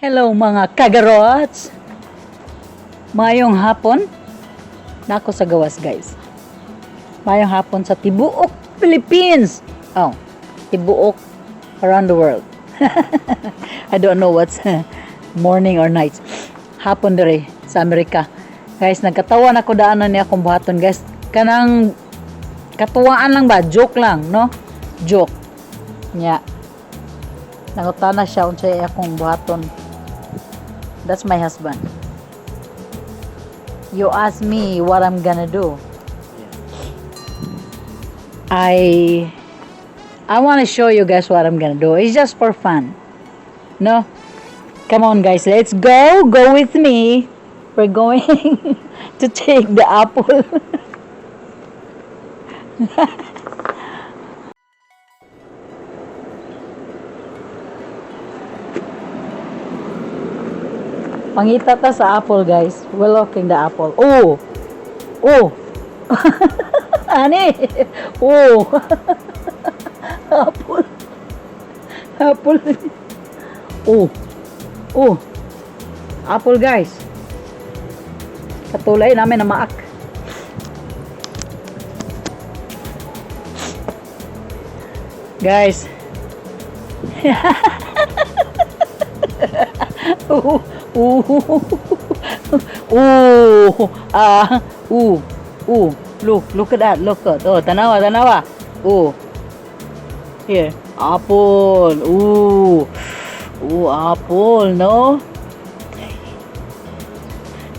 Hello mga kagarots! Mayong hapon. Nako sa gawas guys. Mayong hapon sa tibuok Philippines. Oh, tibuok around the world. I don't know what's morning or night. Hapon dere sa Amerika. Guys, nagkatawan ako daanan niya akong buhaton guys. Kanang katuwaan lang ba? Joke lang, no? Joke. Nya. Nangutana siya unsay akong buhaton. That's my husband. You ask me what I'm gonna do. I want to show you guys what I'm gonna do. It's just for fun. No? Come on guys, let's go. Go with me. We're going to take the apple. Pangita ta sa apple guys. We're looking the apple. Oh! Oh! Ani! Oh! Apple. Apple. Oh! Oh! Apple guys. Katulay namin na maak. Guys. Oh! Look at that, look at. Oh, tanawa. Oh. Here, apple. Apple, no?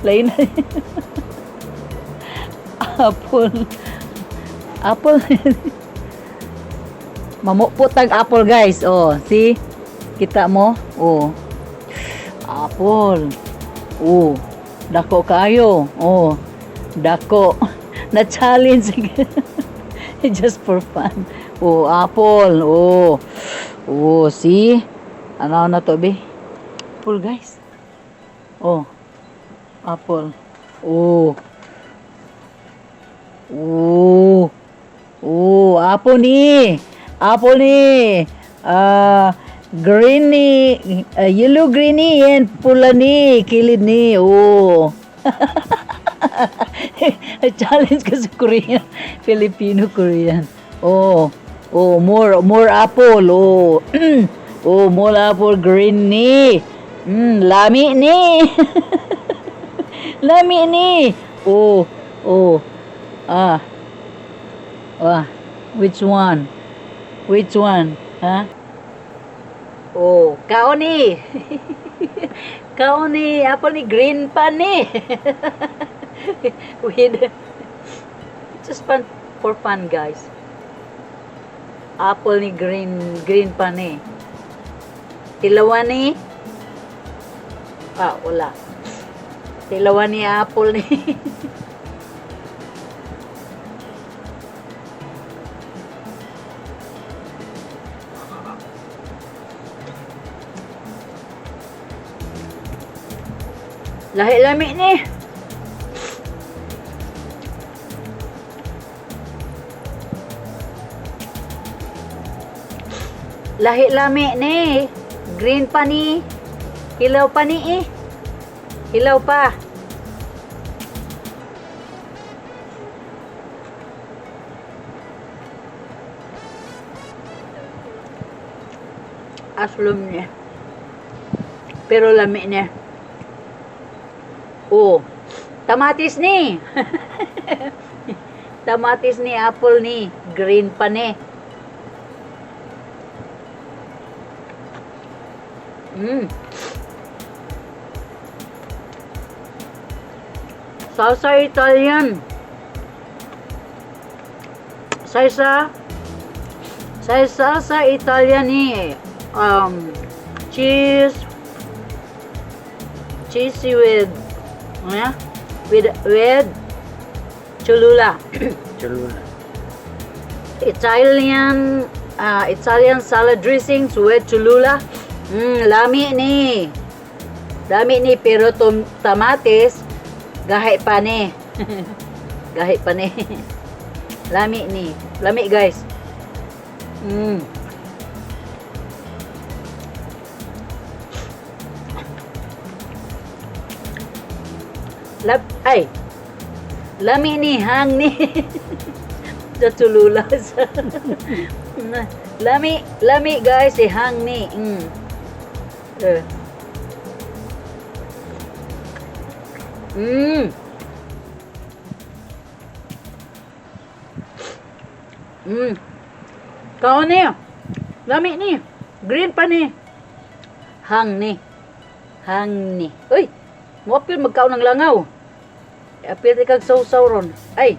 Lain. Apple. Mamupot tag apple, guys. Oh, see? Kita mo? Oh. Apple. Oh, dako kayo. Oh, dako. Na-challenge. Just for fun. Oh, apple. Oh, see? Ano na to, be? Apple, guys. Oh, apple. Oh, apple ni. Apple ni. Green ni, yellow green ni, yan pula ni, kilid ni, oh. Challenge ka sa Korean, Filipino Korean. Oh, more apple, oh. More apple, green ni. Lami ni. Lami ni. Which one? Huh? Oh, kao ni. Kao ni, apple ni green pa ni. With just fun for fun, guys. Apple ni green pa ni. Tilawan ni. Wala. Tilawan ni apple ni. Lahi-lami ni. Lahi-lami ni. Green pa ni. Hilaw pa ni eh. Hilaw pa. Aslum niya. Pero lami niya. Oh, tamatis ni. Tamatis ni, apple ni, green pa ni. Salsa Italian. Salsa Italian ni. Cheesy with Cholula. Italian salad dressings with Cholula. Lami ni pero tamatis gahi pa ni. Lami guys. Ay, lami ni, hang ni. Natululas. Lami guys, hang ni. Uh. Mm. Kao ni. Lami ni. Green pa ni. Hang ni. Hang ni. Uy, mo apil magkaon ng langaw. Apil kag sausaw ron. Ay.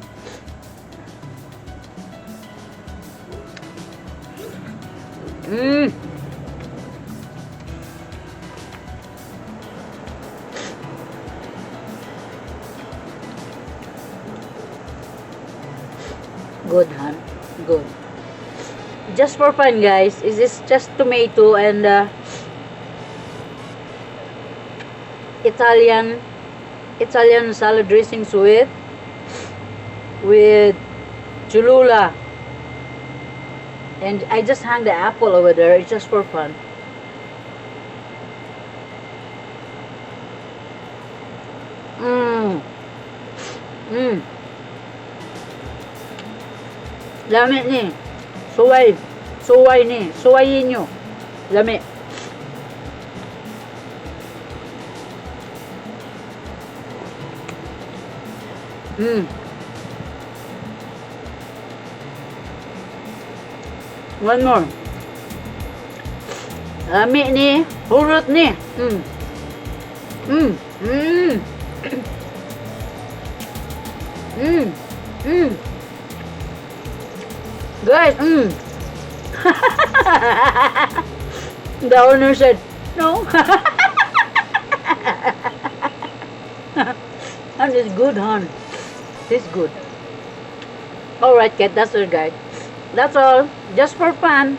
Good, huh? Good. Just for fun, guys. Is this just tomato and Italian salad dressings with Cholula. And I just hang the apple over there. It's just for fun. Lami ni. Suway ni. Suwayin nyo. Lami. One more. Lami ni. Hurot ni. Guys, The owner said, no. And it's good, hon. It's good. Alright, cat, that's all, guys. That's all. Just for fun.